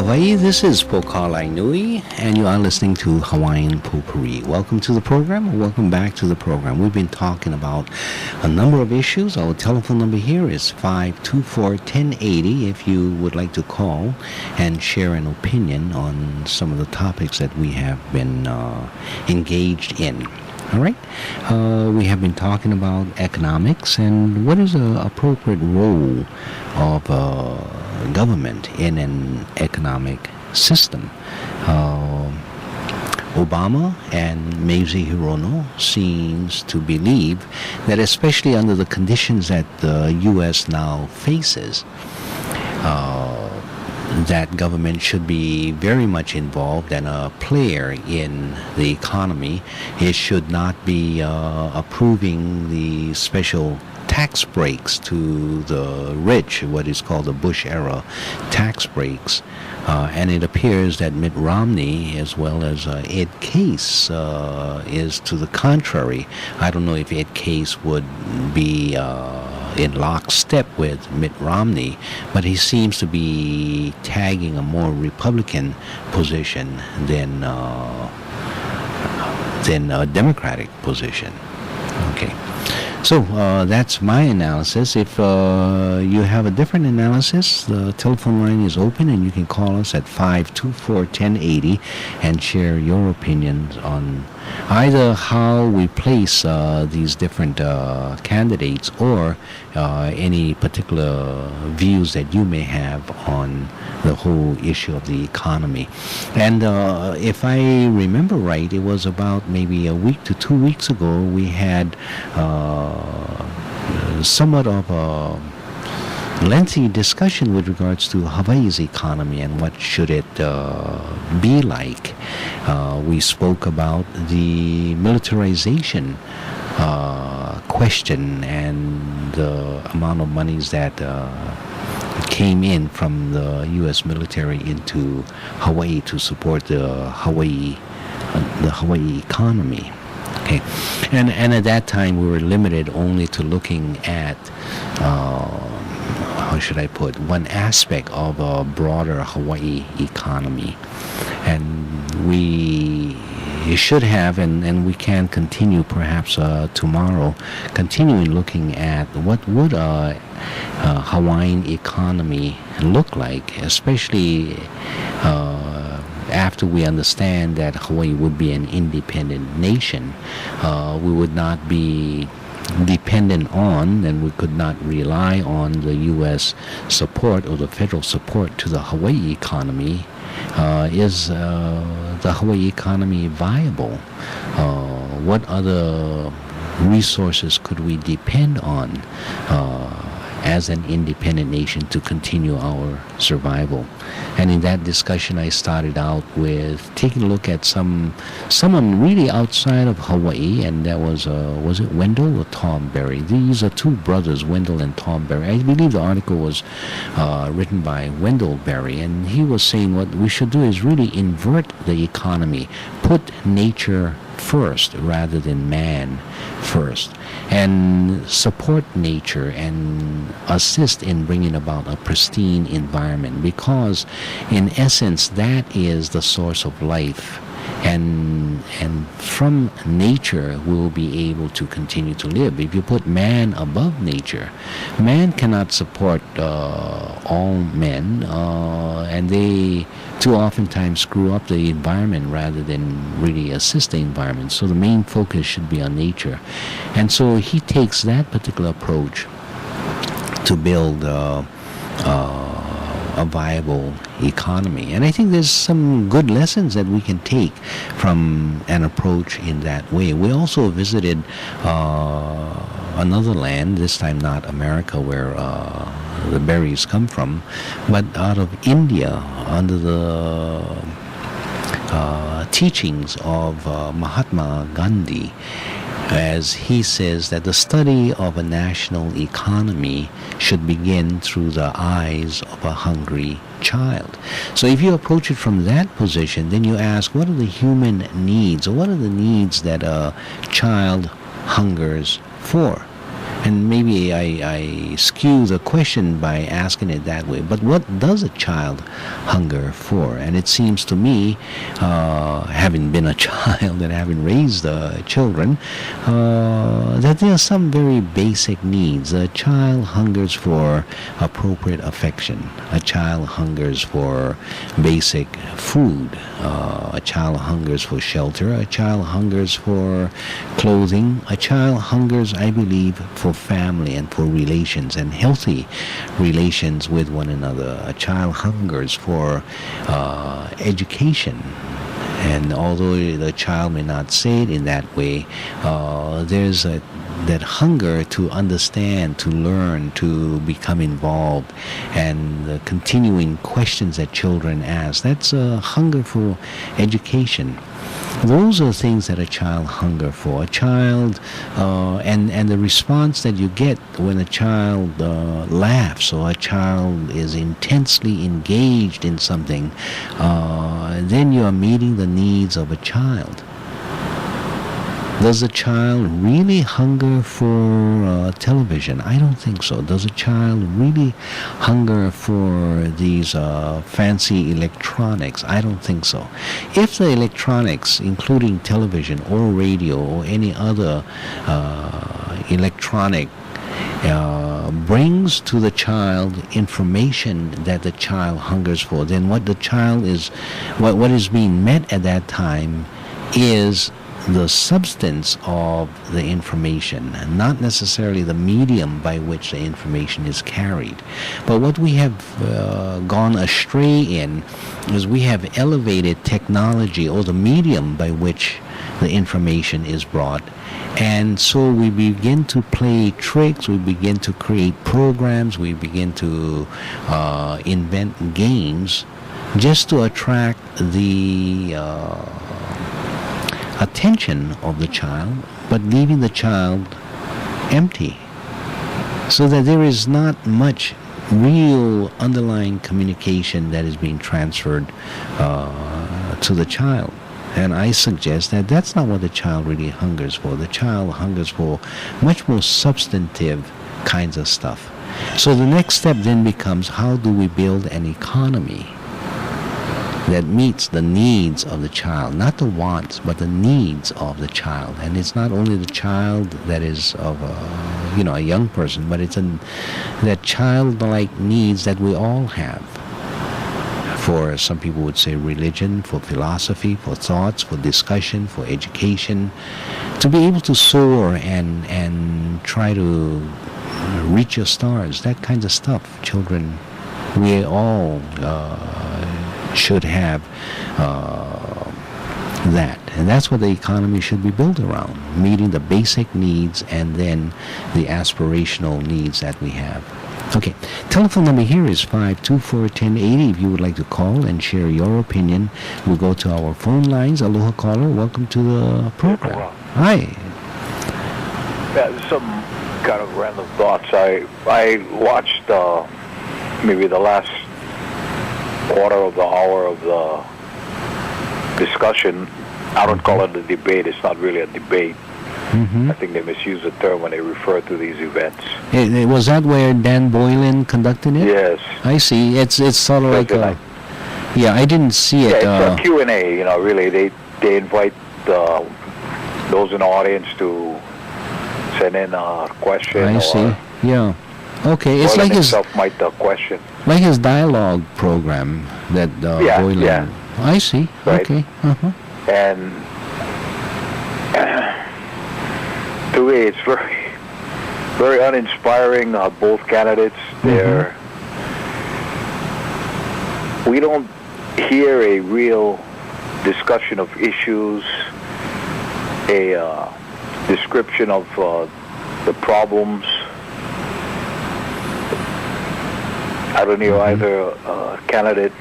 Hawaii, this is Pokalai Nui, and you are listening to Hawaiian Potpourri. Welcome to the program, or welcome back to the program. We've been talking about a number of issues. Our telephone number here is 524-1080 if you would like to call and share an opinion on some of the topics that we have been engaged in. All right, we have been talking about economics and what is the appropriate role of government in an economic system. Obama and Mazie Hirono seems to believe that, especially under the conditions that the U.S. now faces, that government should be very much involved and a player in the economy. It should not be approving the special tax breaks to the rich, what is called the Bush-era tax breaks. And it appears that Mitt Romney, as well as Ed Case, is to the contrary. I don't know if Ed Case would be in lockstep with Mitt Romney, but he seems to be tagging a more Republican position than a Democratic position. Okay. So that's my analysis. If you have a different analysis, the telephone line is open and you can call us at 524-1080 and share your opinions on either how we place these different candidates or any particular views that you may have on the whole issue of the economy. And if I remember right, it was about maybe a week to 2 weeks ago, we had somewhat of a lengthy discussion with regards to Hawaii's economy and what should it be like. We spoke about the militarization question and the amount of monies that came in from the U.S. military into Hawaii to support the Hawaii economy. Okay, and at that time we were limited only to looking at how should I put, one aspect of a broader Hawaii economy. And we should have, and we can continue perhaps tomorrow, continuing looking at what would a Hawaiian economy look like, especially after we understand that Hawaii would be an independent nation. We would not be dependent on, and we could not rely on the U.S. support or the federal support to the Hawaii economy. Is the Hawaii economy viable? What other resources could we depend on as an independent nation to continue our survival? And in that discussion, I started out with taking a look at someone really outside of Hawaii, and that was it Wendell or Tom Berry? These are two brothers, Wendell and Tom Berry. I believe the article was written by Wendell Berry, and he was saying what we should do is really invert the economy, put nature first rather than man first, and support nature and assist in bringing about a pristine environment, because in essence that is the source of life, and from nature we'll be able to continue to live. If you put man above nature, man cannot support all men, and they too oftentimes screw up the environment rather than really assist the environment. So the main focus should be on nature. And so he takes that particular approach to build a viable economy. And I think there's some good lessons that we can take from an approach in that way. We also visited another land, this time not America, where the berries come from, but out of India, under the teachings of Mahatma Gandhi, as he says that the study of a national economy should begin through the eyes of a hungry child. So if you approach it from that position, then you ask, what are the human needs, or what are the needs that a child hungers for? And maybe I skew the question by asking it that way. But what does a child hunger for? And it seems to me, having been a child and having raised children, that there are some very basic needs. A child hungers for appropriate affection. A child hungers for basic food. A child hungers for shelter. A child hungers for clothing. A child hungers, I believe, for family and for relations and healthy relations with one another. A child hungers for education. And although the child may not say it in that way, there's that hunger to understand, to learn, to become involved, and the continuing questions that children ask. That's a hunger for education. Those are things that a child hunger for. A child, and the response that you get when a child laughs or a child is intensely engaged in something, then you are meeting the needs of a child. Does a child really hunger for television? I don't think so. Does a child really hunger for these fancy electronics? I don't think so. If the electronics, including television or radio or any other electronic, brings to the child information that the child hungers for, then what is being met at that time is the substance of the information, not necessarily the medium by which the information is carried. But what we have gone astray in is we have elevated technology or the medium by which the information is brought. And so we begin to play tricks, we begin to create programs, we begin to invent games just to attract the attention of the child, but leaving the child empty, so that there is not much real underlying communication that is being transferred to the child. And I suggest that that's not what the child really hungers for. The child hungers for much more substantive kinds of stuff. So the next step then becomes, how do we build an economy that meets the needs of the child, not the wants, but the needs of the child. And it's not only the child that is of a young person, but it's that childlike needs that we all have. For some people would say religion, for philosophy, for thoughts, for discussion, for education, to be able to soar and try to reach your stars, that kind of stuff. Children, we all should have that. And that's what the economy should be built around, meeting the basic needs and then the aspirational needs that we have. Okay, telephone number here is 524-1080 if you would like to call and share your opinion. We'll go to our phone lines. Aloha caller, welcome to the program. Hi. Yeah, some kind of random thoughts. I watched maybe the last quarter of the hour of the discussion. I don't call it a debate. It's not really a debate. Mm-hmm. I think they misuse the term when they refer to these events. Was that where Dan Boylan conducted it? Yes. I see. It's sort of like a... Yeah, I didn't see it. Yeah, it's a Q&A, really. They invite those in the audience to send in a question. I see. Yeah. Okay, it's like his might question. Like his dialogue program that Boylan. Yeah. I see. Right. Okay. Uh-huh. And to me, it's very, very uninspiring. Both candidates, we don't hear a real discussion of issues, a description of the problems. I don't hear either candidate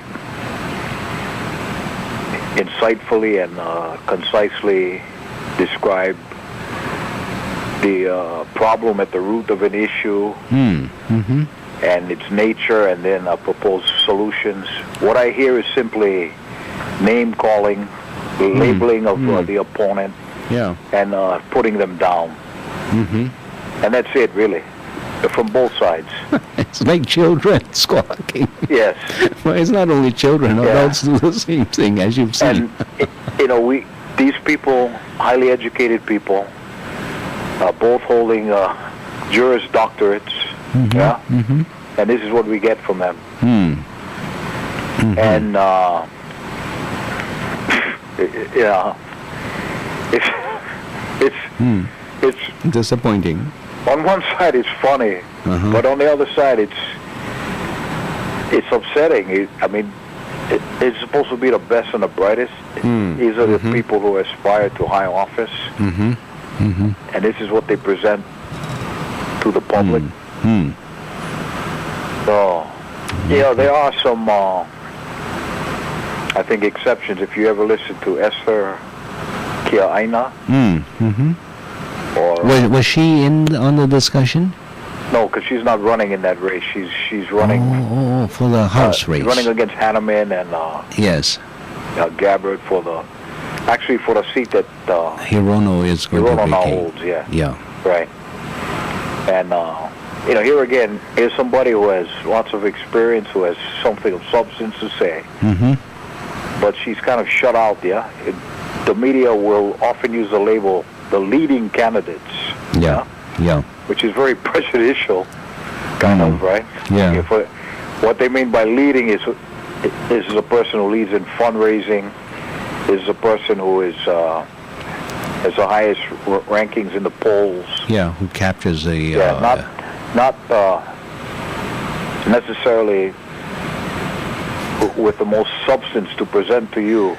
insightfully and concisely describe the problem at the root of an issue and its nature, and then propose solutions. What I hear is simply name-calling, labeling of the opponent, and putting them down. And that's it, really, from both sides. It's like children squawking. Yes. Well, it's not only children. Adults do the same thing, as you've seen. And, these people, highly educated people, both holding Juris Doctorates, yeah? Mm-hmm. And this is what we get from them. Mm-hmm. And, it's disappointing. on one side it's funny, but on the other side it's upsetting. It's supposed to be the best and the brightest. These are the people who aspire to high office, and this is what they present to the public. So, there are some, I think, exceptions. If you ever listen to Esther Kia'aina, or Was she on the discussion? no, because she's not running in that race. She's running. For the House race. She's running against Hanneman and Yes. Gabbard for the seat that Hirono is going Hirono to now vacate. holds. Yeah. Yeah. Right. And here again, here's somebody who has lots of experience, who has something of substance to say. But she's kind of shut out. Yeah. The media will often use the label "the leading candidates." Yeah. Yeah. Which is very prejudicial, kind of, right? Yeah. What they mean by leading is a person who leads in fundraising, is a person who is has the highest rankings in the polls. Yeah, who captures the... not necessarily with the most substance to present to you,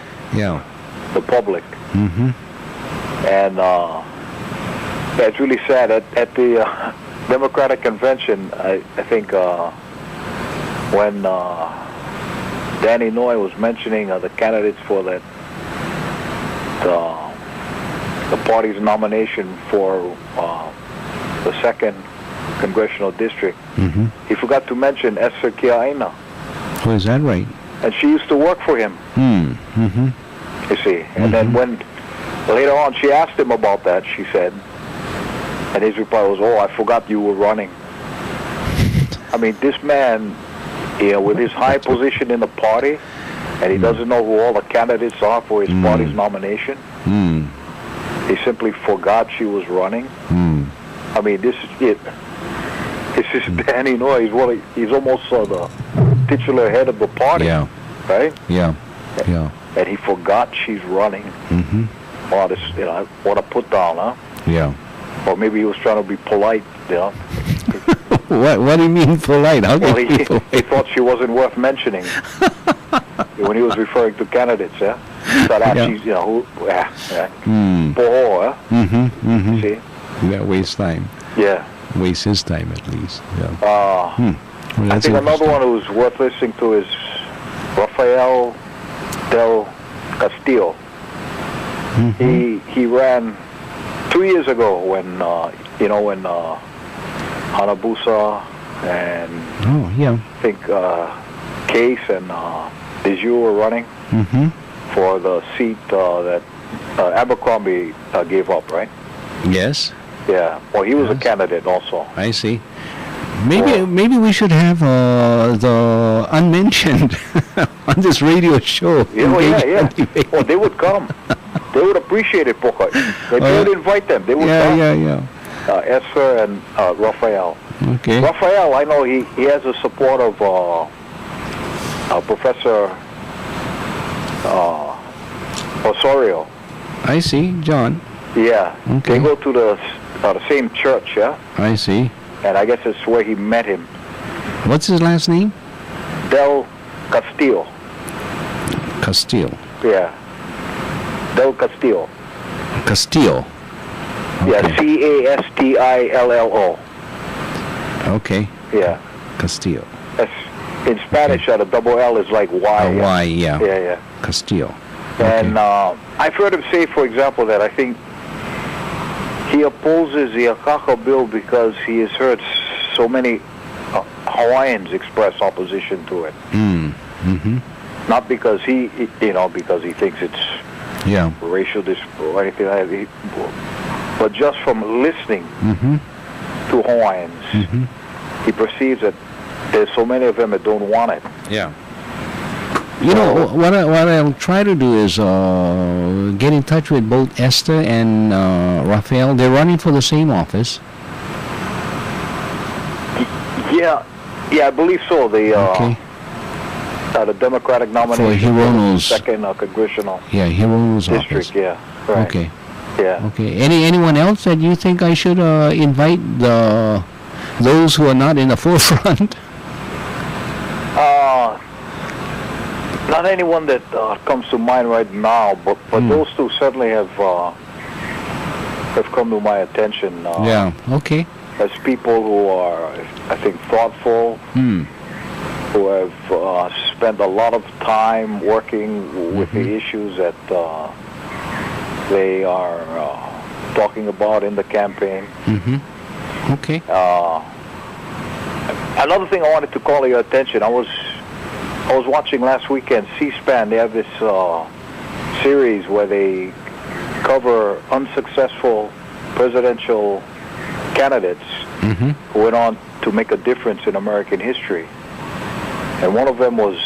the public. And it's really sad. At the Democratic convention, I think when Danny Noy was mentioning the candidates for the party's nomination for the 2nd Congressional District, he forgot to mention Esther Kia'aina. Oh, is that right? And she used to work for him. You see. And then when later on she asked him about that, she said, and his reply was, "Oh, I forgot you were running." I mean, this man, with his high position in the party, and he doesn't know who all the candidates are for his party's nomination. He simply forgot she was running. I mean, this is it. This is Danny Noy. He's almost the titular head of the party, right? Yeah. And he forgot she's running. Wow, this, what a put down, huh? Yeah. Or maybe he was trying to be polite, What do you mean polite? How can you be polite? He thought she wasn't worth mentioning when he was referring to candidates, yeah? He thought, she's, Poho, See? That wastes time. Yeah. Wastes his time, at least. Yeah. Well, I think another one who's worth listening to is Rafael del Castillo. He ran 2 years ago when Hanabusa and I think Case and Deju were running for the seat that Abercrombie gave up, right? Yes. Yeah. Well, he was a candidate also. I see. Maybe we should have the unmentioned on this radio show. Yeah. Oh, they would come. They would appreciate it, Poca. They would invite them. They would come. Yeah. Esther and Rafael. Okay. Rafael, I know he has the support of Professor Osorio. I see, John. Yeah. Okay. They go to the same church, yeah? I see. And I guess that's where he met him. What's his last name? Del Castillo. Castillo. Yeah. Del Castillo. Castillo. Okay. Yeah, Castillo. Okay. Yeah. Castillo. That's, in Spanish, the double L is like Y. Y, yeah. Yeah. Castillo. And I've heard him say, for example, that I think he opposes the Akaka bill because he has heard so many Hawaiians express opposition to it. Not because because he thinks it's racial or anything like that, but just from listening to Hawaiians. Mm-hmm. He perceives that there's so many of them that don't want it. Yeah. You know, what I'll try to do is get in touch with both Esther and Raphael. They're running for the same office. Yeah, I believe so. The Democratic nomination for Hirono's second congressional Hirono's district. office. Yeah. Right. Okay. Yeah. Okay. Anyone else that you think I should invite those who are not in the forefront? Not anyone that comes to mind right now, but those two certainly have come to my attention. Yeah. Okay. As people who are, I think, thoughtful, who have spent a lot of time working with the issues that they are talking about in the campaign. Mm-hmm. Okay. Another thing I wanted to call your attention, I was watching last weekend C-SPAN. They have this series where they cover unsuccessful presidential candidates who went on to make a difference in American history. And one of them was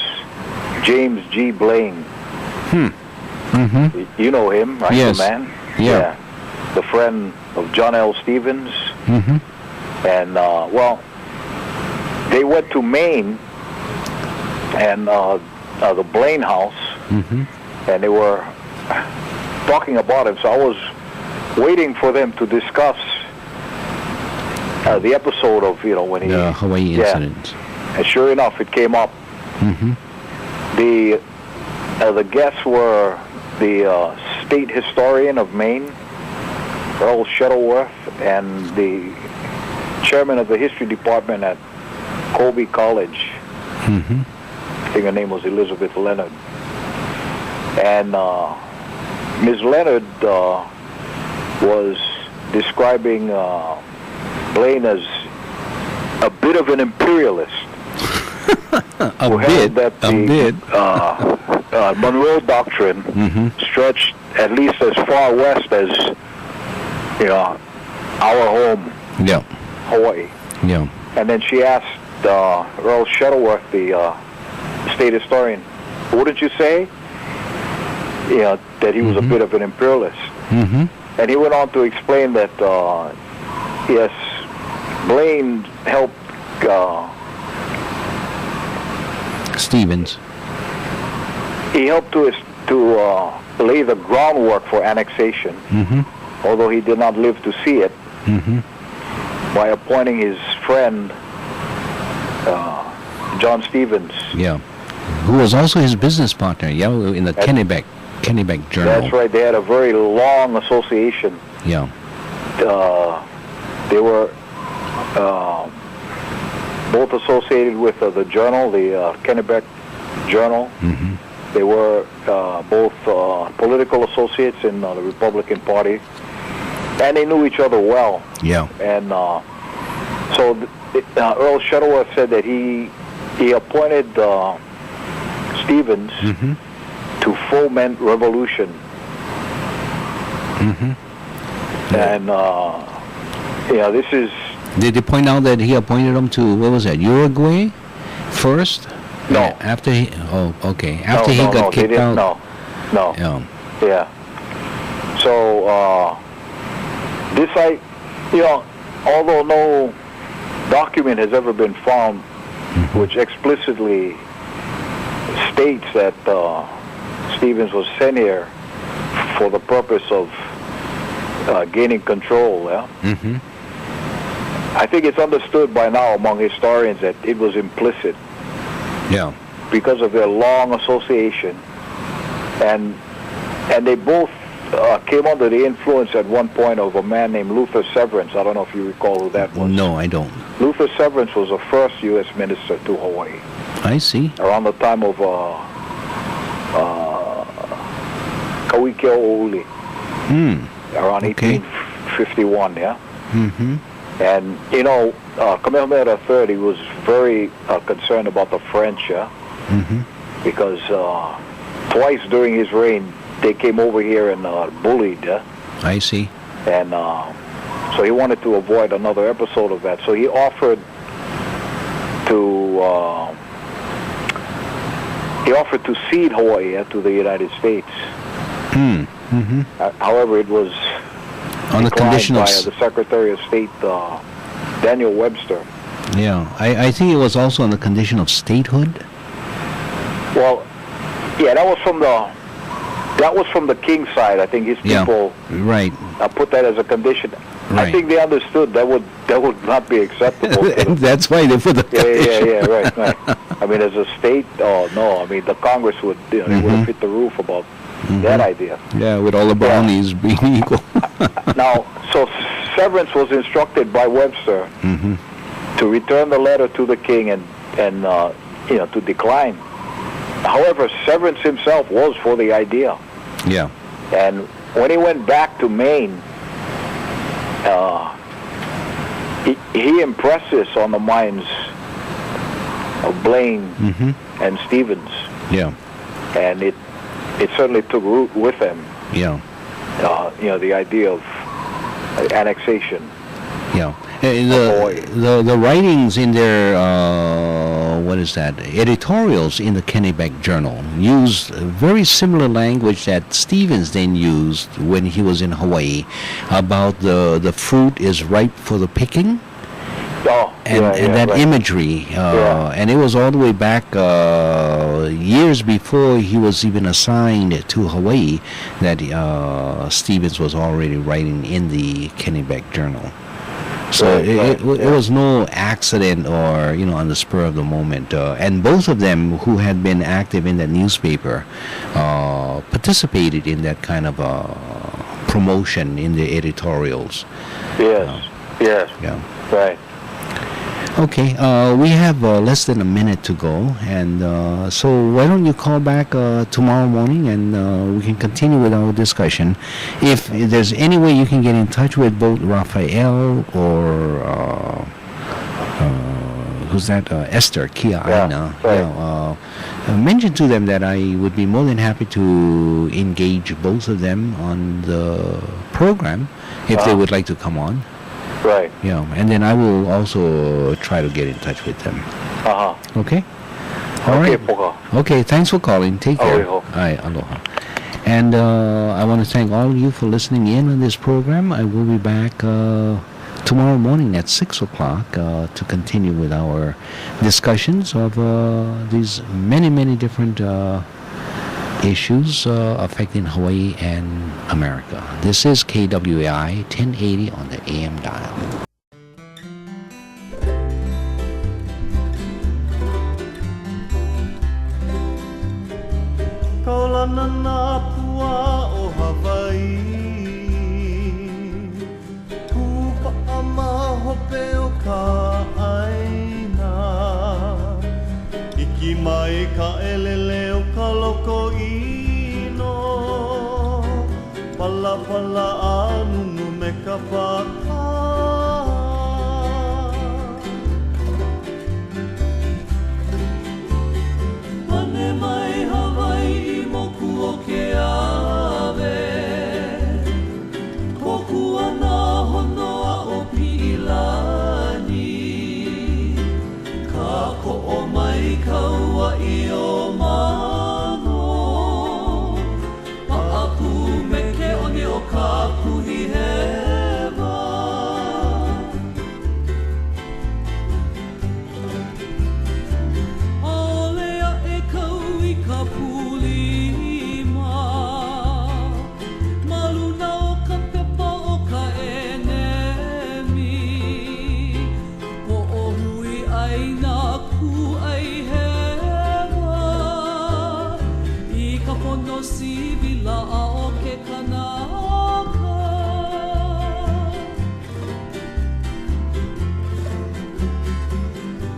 James G. Blaine. Mm-hmm. You know him, right? Yes. The man? Yeah. The friend of John L. Stevens. Mm-hmm. And, they went to Maine and the Blaine house, and they were talking about him. So I was waiting for them to discuss the episode of, when he... The Hawaii incident. And sure enough, it came up. Mm-hmm. The guests were the state historian of Maine, Earl Shuttleworth, and the chairman of the history department at Colby College. Mm-hmm. I think her name was Elizabeth Leonard. And Ms. Leonard was describing Blaine as a bit of an imperialist. A bit. Monroe Doctrine stretched at least as far west as, our home, Hawaii. Yeah. And then she asked Earl Shuttleworth, the state historian, wouldn't you say, that he was a bit of an imperialist? Mm-hmm. And he went on to explain that, yes, Blaine helped Stevens. He helped to lay the groundwork for annexation, although he did not live to see it, by appointing his friend, John Stevens. Yeah. Who was also his business partner, in the Kennebec Journal. That's right. They had a very long association. Yeah. They were both associated with the Journal, the Kennebec Journal. Mm-hmm. They were both political associates in the Republican Party, and they knew each other well. Yeah. And so Earl Shuttleworth said that he appointed Stevens to foment revolution. And this is... Did they point out that he appointed him to, what was that, Uruguay first? No. After he... Oh, okay. After he got kicked out? No. Yeah. So, although no document has ever been found which explicitly states that Stevens was sent here for the purpose of gaining control, I think it's understood by now among historians that it was implicit. Yeah. Because of their long association. And they both came under the influence at one point of a man named Luther Severance. I don't know if you recall who that was. No, I don't. Luther Severance was the first U.S. minister to Hawaii. I see. Around the time of Kawikio O'Uli. Around 1851, yeah? Mm-hmm. And, Kamehameha III, he was very concerned about the French, because twice during his reign, they came over here and bullied. I see. And So he wanted to avoid another episode of that. So he offered to cede Hawaii to the United States. However, it was on the condition by of the Secretary of State Daniel Webster. Yeah, I think it was also on the condition of statehood. Well, yeah, that was from the king's side. I think his people right put that as a condition. Right. I think they understood that would not be acceptable. That's why they put the condition. Yeah, right. I mean, as a state, no. I mean, the Congress would, they would have hit the roof about that idea. Yeah, with all the brownies being equal. Now, so Severance was instructed by Webster to return the letter to the king and to decline. However, Severance himself was for the idea. Yeah. And when he went back to Maine, he impressed this on the minds of Blaine and Stevens. Yeah. And it certainly took root with them. Yeah. The idea of annexation. Yeah. The writings in their editorials in the Kennebec Journal used very similar language that Stevens then used when he was in Hawaii about the fruit is ripe for the picking. That right. imagery, and it was all the way back years before he was even assigned to Hawaii that Stevens was already writing in the Kennebec Journal. So it was no accident or on the spur of the moment. And both of them, who had been active in that newspaper, participated in that kind of promotion in the editorials. Yes. Yeah. Right. Okay, we have less than a minute to go, and so why don't you call back tomorrow morning, and we can continue with our discussion. If there's any way you can get in touch with both Raphael or who's that? Esther Kia'aina. Mention to them that I would be more than happy to engage both of them on the program if they would like to come on. Right. Yeah, and then I will also try to get in touch with them. Okay? All right. Okay, thanks for calling. Take care. Hi, aloha. And I want to thank all of you for listening in on this program. I will be back tomorrow morning at 6 o'clock to continue with our discussions of these many, many different issues affecting Hawaii and America. This is KWAI 1080 on the AM dial. Kaulana na pua o Hawaii Kupa ama hope o ka aina Iki mai ka elele o ka loko ino Pala pala anunu me ka paka Pane mai Hawaii moku o ke ave Koku ana honoa o Pilani Ka ko'o mai kaua i o mano Pa'aku me ke oni o ka kuhi hewa Aolea e kau i ka pulima Maluna o ka pepa o ka enemi Po o hui ai nā ku ai hewa I ka pono sivila a o ke kanaka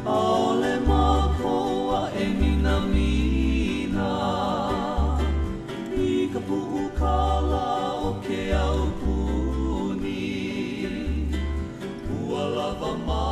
Aole makoa e mina mina I ka pu'u kala o ke au puni Ua lava mai